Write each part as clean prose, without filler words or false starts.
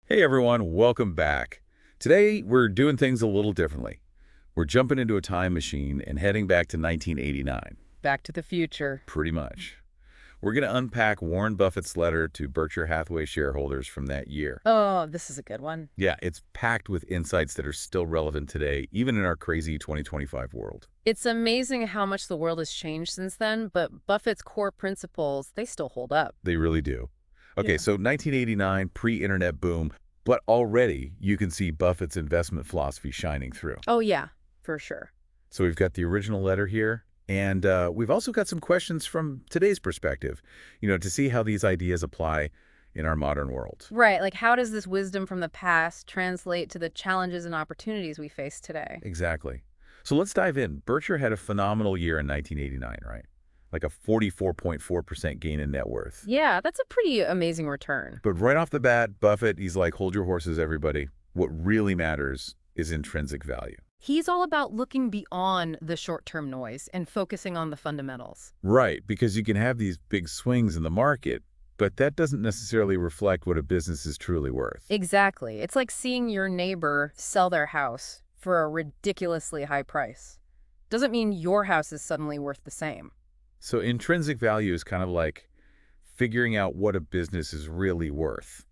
Hey everyone, welcome back. Today we're doing things a little differently. We're jumping into a time machine and heading back to 1989, Back to the future. pretty much. We're going to unpack Warren Buffett's letter to Berkshire Hathaway shareholders from that year. Oh, this is a good one. Yeah, it's packed with insights that are still relevant today, even in our crazy 2025 world. It's amazing how much the world has changed since then, but Buffett's core principles, they still hold up. They really do. Okay, Yeah. so 1989, pre-internet boom, but already you can see Buffett's investment philosophy shining through. Oh, yeah, for sure. So we've got the original letter here, and we've also got some questions from today's perspective, to see how these ideas apply in our modern world. Right, like how does this wisdom from the past translate to the challenges and opportunities we face today? Exactly. So let's dive in. Berkshire had a phenomenal year in 1989, right? Like a 44.4% gain in net worth. Yeah, that's a pretty amazing return. But right off the bat, Buffett, he's like, hold your horses, everybody. What really matters is intrinsic value. He's all about looking beyond the short-term noise and focusing on the fundamentals. Right, because you can have these big swings in the market, but that doesn't necessarily reflect what a business is truly worth. Exactly. It's like seeing your neighbor sell their house for a ridiculously high price. Doesn't mean your house is suddenly worth the same. So intrinsic value is kind of like figuring out what a business is really worth,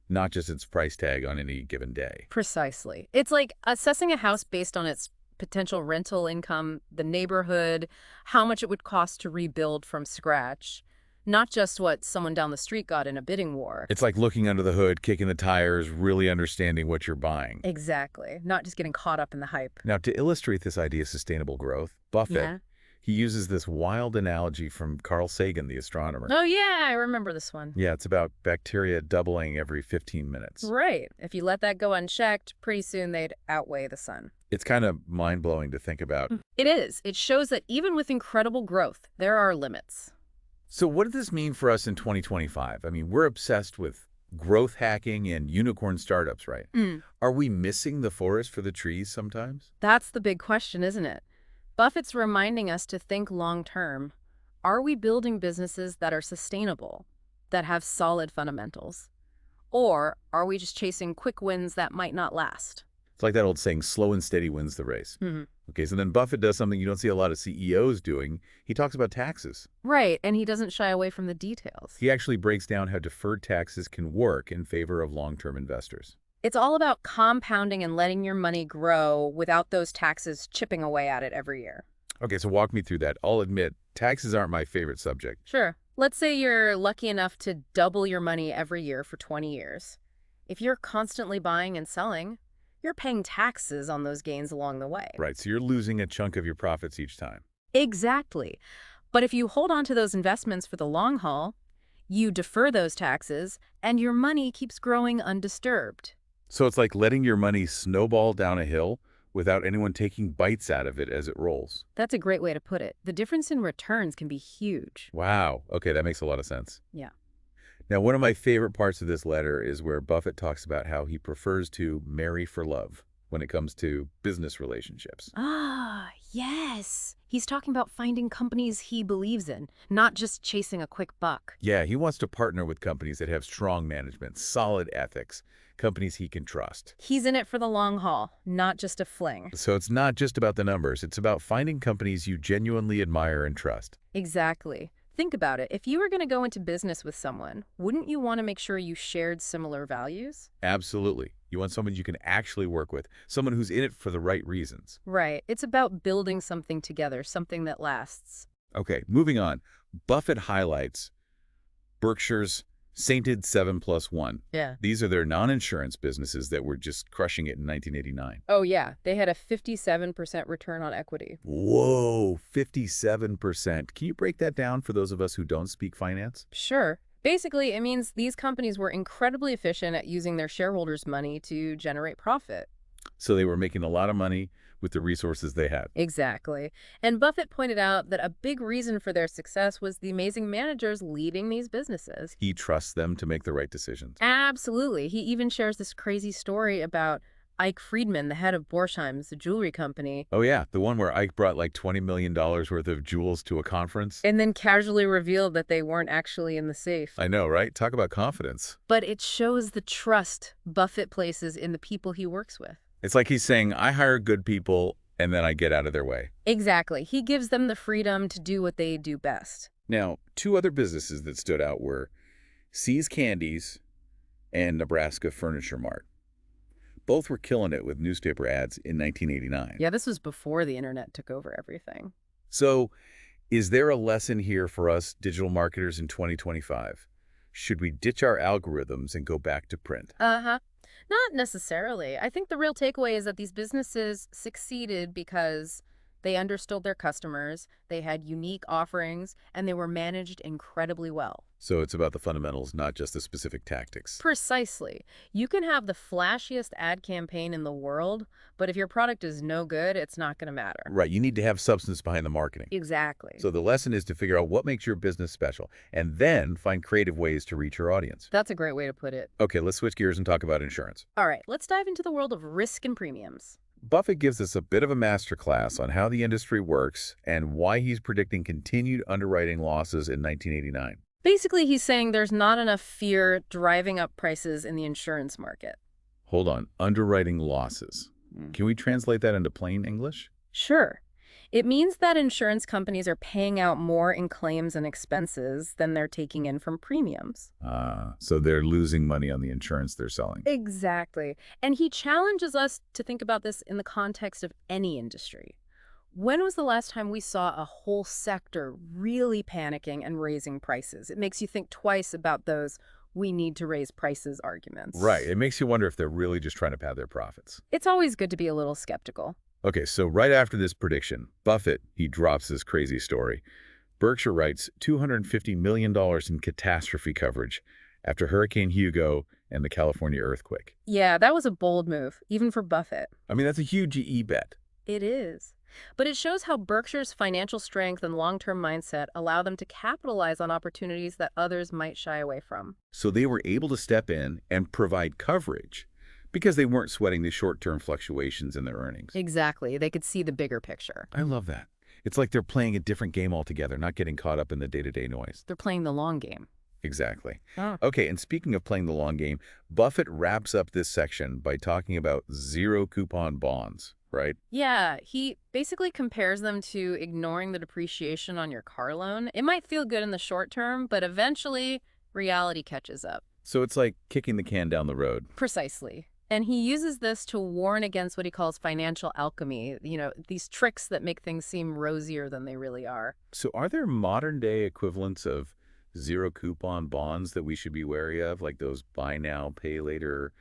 not just its price tag on any given day. Precisely. It's like assessing a house based on its potential rental income, the neighborhood, how much it would cost to rebuild from scratch, not just what someone down the street got in a bidding war. It's like looking under the hood, kicking the tires, really understanding what you're buying. Exactly. Not just getting caught up in the hype. Now, to illustrate this idea of sustainable growth, Buffett, Yeah. he uses this wild analogy from Carl Sagan, the astronomer. Oh, yeah, I remember this one. Yeah, it's about bacteria doubling every 15 minutes. Right. If you let that go unchecked, pretty soon they'd outweigh the sun. It's kind of mind-blowing to think about. It is. It shows that even with incredible growth, there are limits. So what does this mean for us in 2025? I mean, we're obsessed with growth hacking and unicorn startups, right? Are we missing the forest for the trees sometimes? That's the big question, isn't it? Buffett's reminding us to think long-term. Are we building businesses that are sustainable, that have solid fundamentals? Or are we just chasing quick wins that might not last? It's like that old saying, slow and steady wins the race. Okay, so then Buffett does something you don't see a lot of CEOs doing. He talks about taxes. Right, and he doesn't shy away from the details. He actually breaks down how deferred taxes can work in favor of long-term investors. It's all about compounding and letting your money grow without those taxes chipping away at it every year. Okay, so walk me through that. I'll admit, taxes aren't my favorite subject. Sure. Let's say you're lucky enough to double your money every year for 20 years. If you're constantly buying and selling, you're paying taxes on those gains along the way. Right, so you're losing a chunk of your profits each time. Exactly. But if you hold on to those investments for the long haul, you defer those taxes, and your money keeps growing undisturbed. So it's like letting your money snowball down a hill without anyone taking bites out of it as it rolls. That's a great way to put it. The difference in returns can be huge. Wow. Okay, that makes a lot of sense. Yeah. Now, one of my favorite parts of this letter is where Buffett talks about how he prefers to marry for love when it comes to business relationships. Ah, yes. He's talking about finding companies he believes in, not just chasing a quick buck. Yeah, he wants to partner with companies that have strong management, solid ethics, companies he can trust. He's in it for the long haul, not just a fling. So it's not just about the numbers. It's about finding companies you genuinely admire and trust. Exactly. Think about it. If you were going to go into business with someone, wouldn't you want to make sure you shared similar values? Absolutely. You want someone you can actually work with, someone who's in it for the right reasons. Right. It's about building something together, something that lasts. Okay, moving on. Buffett highlights Berkshire's Sainted 7+1. Yeah. These are their non-insurance businesses that were just crushing it in 1989. Oh, yeah. They had a 57% return on equity. Whoa, 57%. Can you break that down for those of us who don't speak finance? Sure. Basically, it means these companies were incredibly efficient at using their shareholders' money to generate profit. So they were making a lot of money with the resources they had. Exactly. And Buffett pointed out that a big reason for their success was the amazing managers leading these businesses. He trusts them to make the right decisions. Absolutely. He even shares this crazy story about Ike Friedman, the head of Borsheim's, the jewelry company, Oh, yeah, the one where Ike brought like $20 million worth of jewels to a conference. and then casually revealed that they weren't actually in the safe. I know, right? Talk about confidence. But it shows the trust Buffett places in the people he works with. It's like he's saying, I hire good people, and then I get out of their way. Exactly. He gives them the freedom to do what they do best. Now, two other businesses that stood out were See's Candies and Nebraska Furniture Mart. Both were killing it with newspaper ads in 1989. Yeah, this was before the internet took over everything. So, is there a lesson here for us digital marketers in 2025? Should we ditch our algorithms and go back to print? Uh-huh. Not necessarily. I think the real takeaway is that these businesses succeeded because they understood their customers, they had unique offerings, and they were managed incredibly well. So it's about the fundamentals, not just the specific tactics. Precisely. You can have the flashiest ad campaign in the world, but if your product is no good, it's not going to matter. Right, you need to have substance behind the marketing. Exactly. So the lesson is to figure out what makes your business special, and then find creative ways to reach your audience. That's a great way to put it. Okay, let's switch gears and talk about insurance. All right, let's dive into the world of risk and premiums. Buffett gives us a bit of a masterclass on how the industry works and why he's predicting continued underwriting losses in 1989. Basically, he's saying there's not enough fear driving up prices in the insurance market. Hold on, underwriting losses. Can we translate that into plain English? Sure. It means that insurance companies are paying out more in claims and expenses than they're taking in from premiums. So they're losing money on the insurance they're selling. Exactly. And he challenges us to think about this in the context of any industry. When was the last time we saw a whole sector really panicking and raising prices? It makes you think twice about those we need to raise prices arguments. Right. It makes you wonder if they're really just trying to pad their profits. It's always good to be a little skeptical. Okay, so right after this prediction, Buffett, he drops this crazy story. Berkshire writes $250 million in catastrophe coverage after Hurricane Hugo and the California earthquake. Yeah, that was a bold move, even for Buffett. I mean, that's a huge EE bet. It is. But it shows how Berkshire's financial strength and long-term mindset allow them to capitalize on opportunities that others might shy away from. So they were able to step in and provide coverage because they weren't sweating the short-term fluctuations in their earnings. Exactly. They could see the bigger picture. I love that. It's like they're playing a different game altogether, not getting caught up in the day-to-day noise. They're playing the long game. Exactly. Oh. Okay, and speaking of playing the long game, Buffett wraps up this section by talking about zero-coupon bonds, right? Yeah, he basically compares them to ignoring the depreciation on your car loan. It might feel good in the short term, but eventually reality catches up. So it's like kicking the can down the road. Precisely. And he uses this to warn against what he calls financial alchemy, these tricks that make things seem rosier than they really are. So are there modern-day equivalents of zero-coupon bonds that we should be wary of, like those buy now, pay later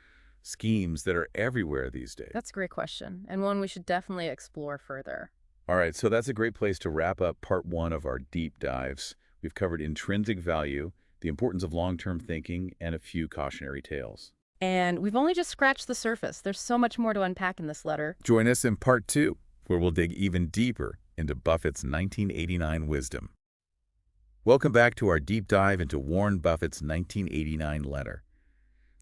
schemes that are everywhere these days? That's a great question, and one we should definitely explore further. All right, so that's a great place to wrap up part one of our deep dives. We've covered intrinsic value, the importance of long-term thinking, and a few cautionary tales. And we've only just scratched the surface. There's so much more to unpack in this letter. Join us in part two, where we'll dig even deeper into Buffett's 1989 wisdom. Welcome back to our deep dive into Warren Buffett's 1989 letter.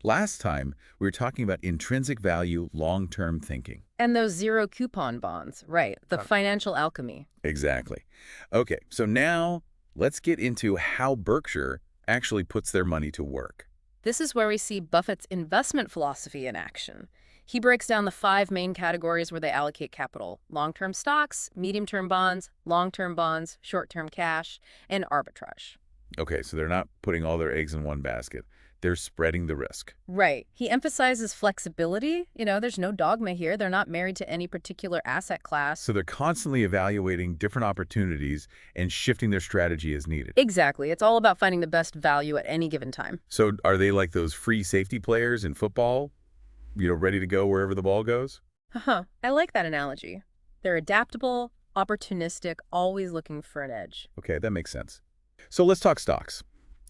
Last time, we were talking about intrinsic value, long-term thinking. And those zero coupon bonds, right, the financial alchemy. Exactly. Okay, so now let's get into how Berkshire actually puts their money to work. This is where we see Buffett's investment philosophy in action. He breaks down the 5 main categories where they allocate capital: long-term stocks, medium-term bonds, long-term bonds, short-term cash, and arbitrage. Okay, so they're not putting all their eggs in one basket. They're spreading the risk. Right. He emphasizes flexibility. There's no dogma here. They're not married to any particular asset class. So they're constantly evaluating different opportunities and shifting their strategy as needed. Exactly. It's all about finding the best value at any given time. So are they like those free safety players in football, ready to go wherever the ball goes? I like that analogy. They're adaptable, opportunistic, always looking for an edge. Okay, that makes sense. So let's talk stocks.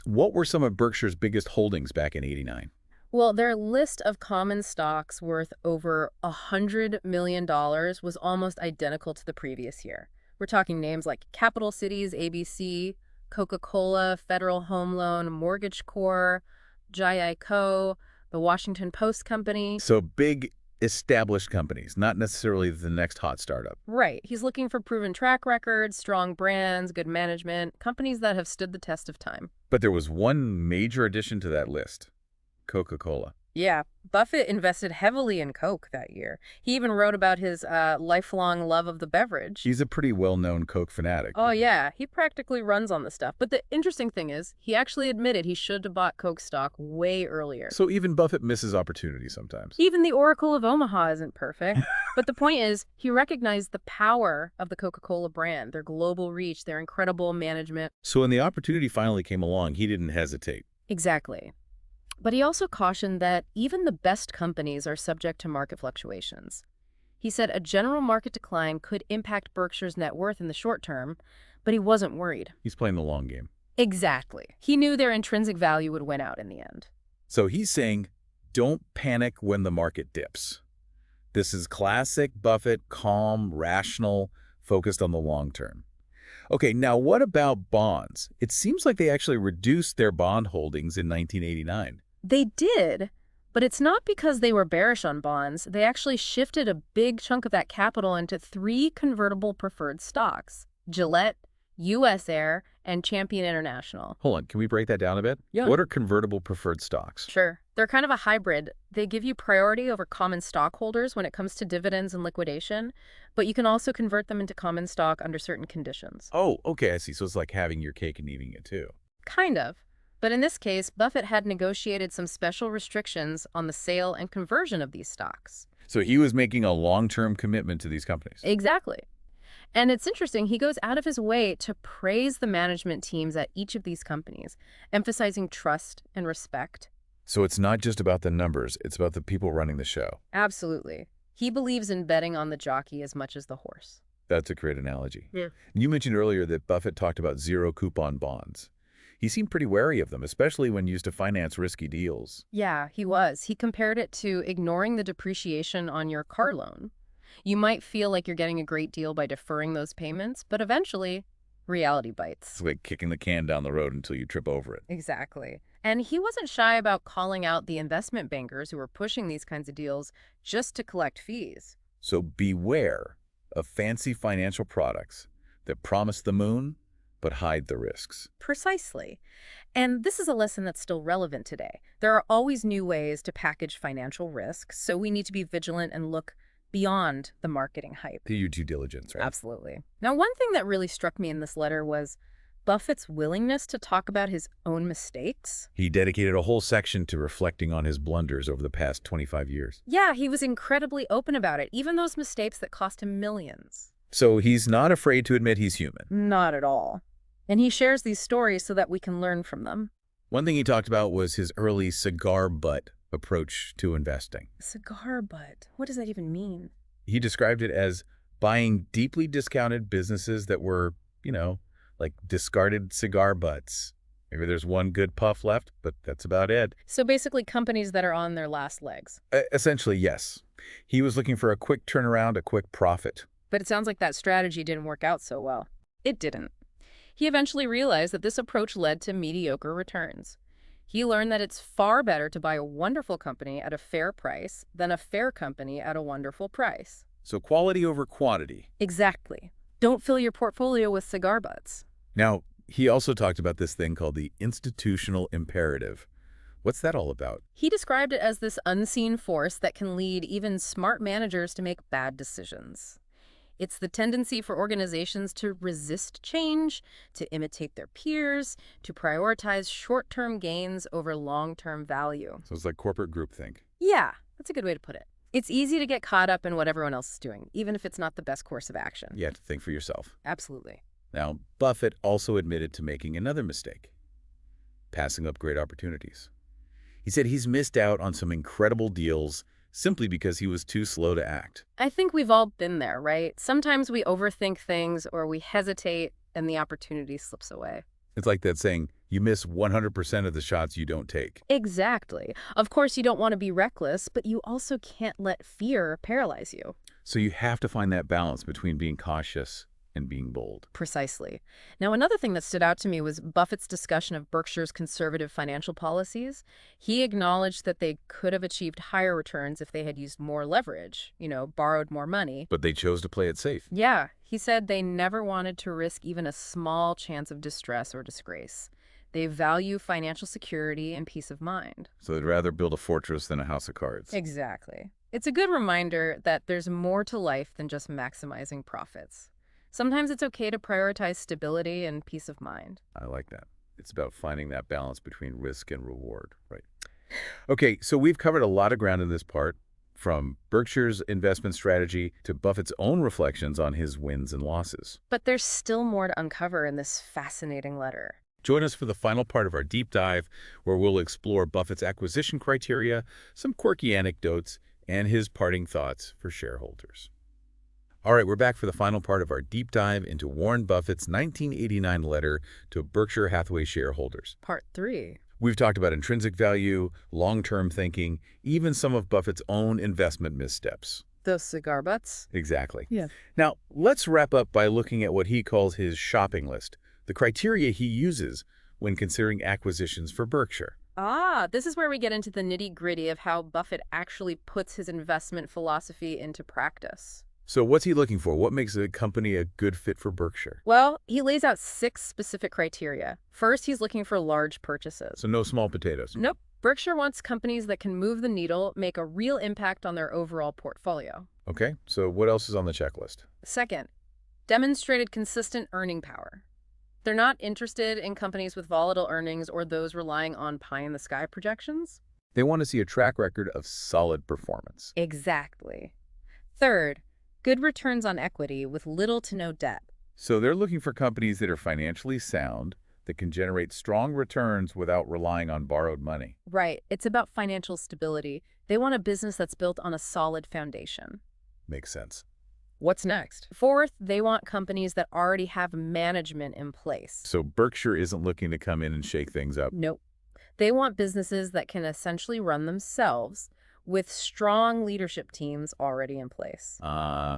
What were some of Berkshire's biggest holdings back in '89? Well, their list of common stocks worth over $100 million was almost identical to the previous year. We're talking names like Capital Cities, ABC, Coca-Cola, Federal Home Loan, Mortgage Corp, Jai Co., the Washington Post Company. So big established companies, not necessarily the next hot startup. Right. He's looking for proven track records, strong brands, good management, companies that have stood the test of time. But there was one major addition to that list: Coca-Cola. Yeah, Buffett invested heavily in Coke that year. He even wrote about his lifelong love of the beverage. He's a pretty well-known Coke fanatic. Oh, yeah, he practically runs on the stuff. But the interesting thing is, he actually admitted he should have bought Coke stock way earlier. So even Buffett misses opportunities sometimes. Even the Oracle of Omaha isn't perfect. But the point is, he recognized the power of the Coca-Cola brand, their global reach, their incredible management. So when the opportunity finally came along, he didn't hesitate. Exactly. But he also cautioned that even the best companies are subject to market fluctuations. He said a general market decline could impact Berkshire's net worth in the short term, but he wasn't worried. He's playing the long game. Exactly. He knew their intrinsic value would win out in the end. So he's saying, don't panic when the market dips. This is classic Buffett, calm, rational, focused on the long term. Okay, now what about bonds? It seems like they actually reduced their bond holdings in 1989. They did, but it's not because they were bearish on bonds. They actually shifted a big chunk of that capital into 3 convertible preferred stocks: Gillette, US Air, and Champion International. Hold on, can we break that down a bit? Yeah. What are convertible preferred stocks? Sure. They're kind of a hybrid. They give you priority over common stockholders when it comes to dividends and liquidation, but you can also convert them into common stock under certain conditions. Oh, okay, I see. So it's like having your cake and eating it too. Kind of. But in this case, Buffett had negotiated some special restrictions on the sale and conversion of these stocks. So he was making a long-term commitment to these companies. Exactly. And it's interesting, he goes out of his way to praise the management teams at each of these companies, emphasizing trust and respect. So it's not just about the numbers, it's about the people running the show. Absolutely. He believes in betting on the jockey as much as the horse. That's a great analogy. Yeah. You mentioned earlier that Buffett talked about zero-coupon bonds. He seemed pretty wary of them, especially when used to finance risky deals. Yeah, he was. He compared it to ignoring the depreciation on your car loan. You might feel like you're getting a great deal by deferring those payments, but eventually, reality bites. It's like kicking the can down the road until you trip over it. Exactly. And he wasn't shy about calling out the investment bankers who were pushing these kinds of deals just to collect fees. So beware of fancy financial products that promise the moon but hide the risks. Precisely. And this is a lesson that's still relevant today. There are always new ways to package financial risks, so we need to be vigilant and look beyond the marketing hype. Do your due diligence, right? Absolutely. Now, one thing that really struck me in this letter was Buffett's willingness to talk about his own mistakes. He dedicated a whole section to reflecting on his blunders over the past 25 years. Yeah, he was incredibly open about it, even those mistakes that cost him millions. So he's not afraid to admit he's human. Not at all. And he shares these stories so that we can learn from them. One thing he talked about was his early cigar butt approach to investing. Cigar butt. What does that even mean? He described it as buying deeply discounted businesses that were, like discarded cigar butts. Maybe there's one good puff left, but that's about it. So basically companies that are on their last legs. Essentially, yes. He was looking for a quick turnaround, a quick profit. But it sounds like that strategy didn't work out so well. It didn't. He eventually realized that this approach led to mediocre returns. He learned that it's far better to buy a wonderful company at a fair price than a fair company at a wonderful price. So quality over quantity. Exactly. Don't fill your portfolio with cigar butts. Now, he also talked about this thing called the institutional imperative. What's that all about? He described it as this unseen force that can lead even smart managers to make bad decisions. It's the tendency for organizations to resist change, to imitate their peers, to prioritize short-term gains over long-term value. So it's like corporate groupthink. Yeah, that's a good way to put it. It's easy to get caught up in what everyone else is doing, even if it's not the best course of action. You have to think for yourself. Absolutely. Now, Buffett also admitted to making another mistake: passing up great opportunities. He said he's missed out on some incredible deals simply because he was too slow to act. I think we've all been there, right? Sometimes we overthink things or we hesitate and the opportunity slips away. It's like that saying, you miss 100% of the shots you don't take. Exactly. Of course, you don't want to be reckless, but you also can't let fear paralyze you. So you have to find that balance between being cautious and being bold. Precisely. Now, another thing that stood out to me was Buffett's discussion of Berkshire's conservative financial policies. He acknowledged that they could have achieved higher returns if they had used more leverage, borrowed more money. But they chose to play it safe. Yeah, he said they never wanted to risk even a small chance of distress or disgrace. They value financial security and peace of mind. So they'd rather build a fortress than a house of cards. Exactly. It's a good reminder that there's more to life than just maximizing profits. Sometimes it's okay to prioritize stability and peace of mind. I like that. It's about finding that balance between risk and reward, right? Okay, so we've covered a lot of ground in this part, from Berkshire's investment strategy to Buffett's own reflections on his wins and losses. But there's still more to uncover in this fascinating letter. Join us for the final part of our deep dive, where we'll explore Buffett's acquisition criteria, some quirky anecdotes, and his parting thoughts for shareholders. All right, we're back for the final part of our deep dive into Warren Buffett's 1989 letter to Berkshire Hathaway shareholders. Part 3. We've talked about intrinsic value, long-term thinking, even some of Buffett's own investment missteps. Those cigar butts? Exactly. Yeah. Now, let's wrap up by looking at what he calls his shopping list, the criteria he uses when considering acquisitions for Berkshire. This is where we get into the nitty-gritty of how Buffett actually puts his investment philosophy into practice. So what's he looking for? What makes a company a good fit for Berkshire? Well, he lays out 6 specific criteria. First, he's looking for large purchases. So no small potatoes. Nope. Berkshire wants companies that can move the needle, make a real impact on their overall portfolio. Okay, so what else is on the checklist? Second, demonstrated consistent earning power. They're not interested in companies with volatile earnings or those relying on pie-in-the-sky projections. They want to see a track record of solid performance. Exactly. Third, good returns on equity with little to no debt. So they're looking for companies that are financially sound, that can generate strong returns without relying on borrowed money. Right. It's about financial stability. They want a business that's built on a solid foundation. Makes sense. What's next? Fourth, they want companies that already have management in place. So Berkshire isn't looking to come in and shake things up. Nope. They want businesses that can essentially run themselves with strong leadership teams already in place.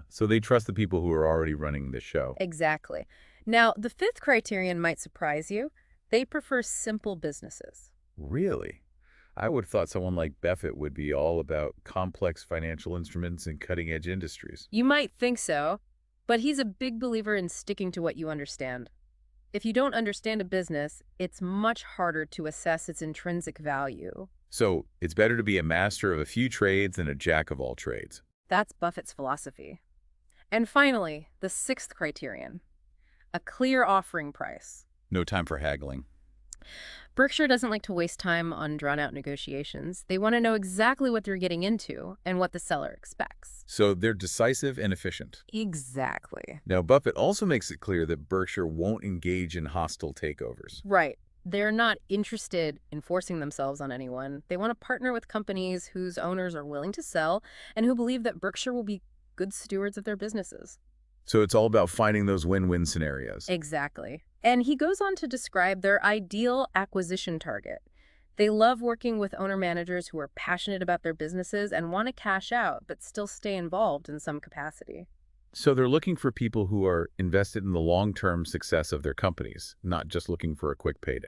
So they trust the people who are already running the show. Exactly. Now, the 5th criterion might surprise you. They prefer simple businesses. Really? I would have thought someone like Buffett would be all about complex financial instruments and cutting-edge industries. You might think so, but he's a big believer in sticking to what you understand. If you don't understand a business, it's much harder to assess its intrinsic value. So it's better to be a master of a few trades than a jack of all trades. That's Buffett's philosophy. And finally, the 6th criterion, a clear offering price. No time for haggling. Berkshire doesn't like to waste time on drawn-out negotiations. They want to know exactly what they're getting into and what the seller expects. So they're decisive and efficient. Exactly. Now, Buffett also makes it clear that Berkshire won't engage in hostile takeovers. Right. They're not interested in forcing themselves on anyone. They want to partner with companies whose owners are willing to sell and who believe that Berkshire will be good stewards of their businesses. So it's all about finding those win-win scenarios. Exactly. And he goes on to describe their ideal acquisition target. They love working with owner-managers who are passionate about their businesses and want to cash out, but still stay involved in some capacity. So they're looking for people who are invested in the long-term success of their companies, not just looking for a quick payday.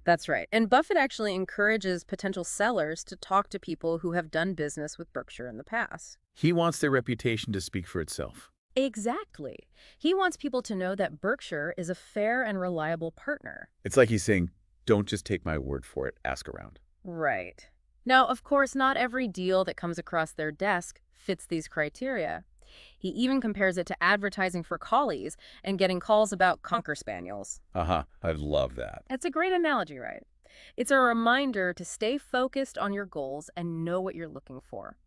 That's right. And Buffett actually encourages potential sellers to talk to people who have done business with Berkshire in the past. He wants their reputation to speak for itself. Exactly. He wants people to know that Berkshire is a fair and reliable partner. It's like he's saying, don't just take my word for it, ask around. Right. Now, of course, not every deal that comes across their desk fits these criteria. He even compares it to advertising for collies and getting calls about Cocker Spaniels. I love that. It's a great analogy, right? It's a reminder to stay focused on your goals and know what you're looking for.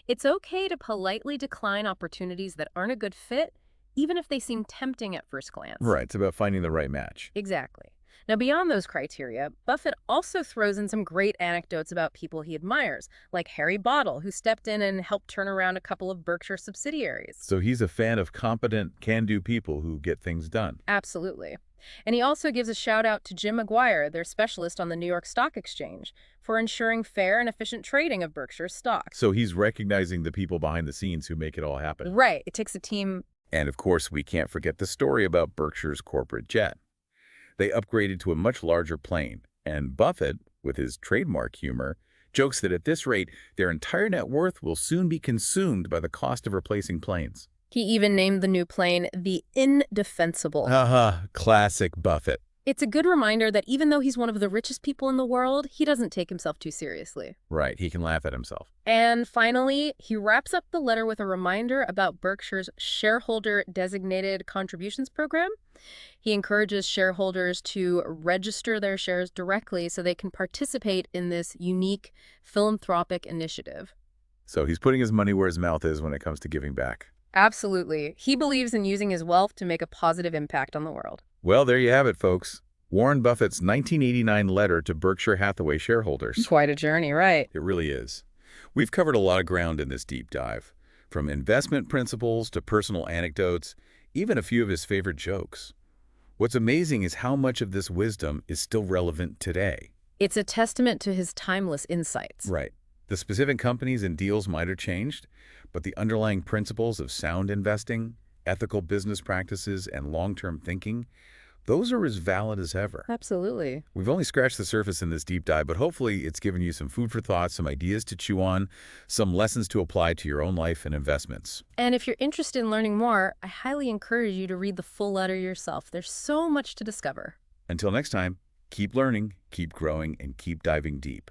It's okay to politely decline opportunities that aren't a good fit, even if they seem tempting at first glance. Right, it's about finding the right match. Exactly. Now, beyond those criteria, Buffett also throws in some great anecdotes about people he admires, like Harry Bottle, who stepped in and helped turn around a couple of Berkshire subsidiaries. So he's a fan of competent, can-do people who get things done. Absolutely. And he also gives a shout out to Jim McGuire, their specialist on the New York Stock Exchange, for ensuring fair and efficient trading of Berkshire's stocks. So he's recognizing the people behind the scenes who make it all happen. Right. It takes a team And of course, we can't forget the story about Berkshire's corporate jet. They upgraded to a much larger plane, and Buffett, with his trademark humor, jokes that at this rate, their entire net worth will soon be consumed by the cost of replacing planes. He even named the new plane the Indefensible. Haha, classic Buffett. It's a good reminder that even though he's one of the richest people in the world, he doesn't take himself too seriously. Right, he can laugh at himself. And finally, he wraps up the letter with a reminder about Berkshire's shareholder designated contributions program. He encourages shareholders to register their shares directly so they can participate in this unique philanthropic initiative. So he's putting his money where his mouth is when it comes to giving back. Absolutely. He believes in using his wealth to make a positive impact on the world. Well, there you have it, folks. Warren Buffett's 1989 letter to Berkshire Hathaway shareholders. Quite a journey, right? It really is. We've covered a lot of ground in this deep dive, from investment principles to personal anecdotes, even a few of his favorite jokes. What's amazing is how much of this wisdom is still relevant today. It's a testament to his timeless insights. Right. The specific companies and deals might have changed, but the underlying principles of sound investing, ethical business practices, and long-term thinking, those are as valid as ever. Absolutely. We've only scratched the surface in this deep dive, but hopefully it's given you some food for thought, some ideas to chew on, some lessons to apply to your own life and investments. And if you're interested in learning more, I highly encourage you to read the full letter yourself. There's so much to discover. Until next time, keep learning, keep growing, and keep diving deep.